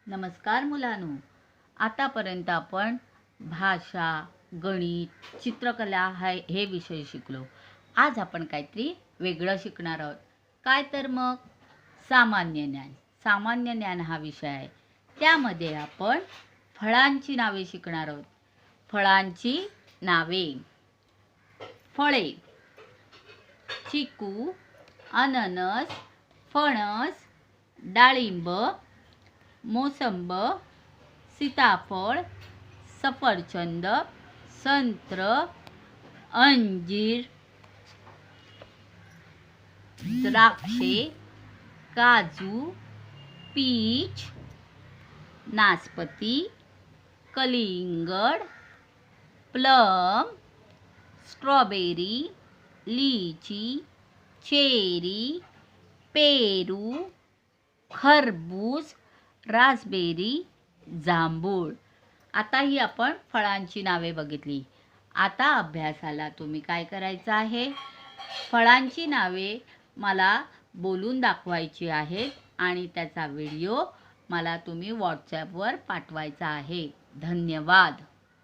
नमस्कार मुलांनो, आतापर्यंत आपण भाषा, गणित, चित्रकला हे विषय शिकलो. आज आपण काहीतरी वेगळं शिकणार आहोत. काय तर मग सामान्य ज्ञान. सामान्य ज्ञान हा विषय आहे. त्यामध्ये आपण फळांची नावे शिकणार आहोत. फळांची नावे. फळे: चिकू, अननस, फणस, डाळिंब, मोसंब, सीताफळ, सफरचंद, संत्र, अंजीर, द्राक्षे, काजू, पीच, नासपती, कलिंगड, प्लम, स्ट्रॉबेरी, लीची, चेरी, पेरू, खरबूज, रास्बेरी, जांभूळ. आता ही आपण फळांची नावे बघितली. आता अभ्यासाला तुम्ही काय करायचं आहे? फळांची नावे मला बोलून दाखवायची आहेत आणि त्याचा व्हिडिओ मला तुम्ही व्हॉट्सॲपवर पाठवायचा आहे. धन्यवाद.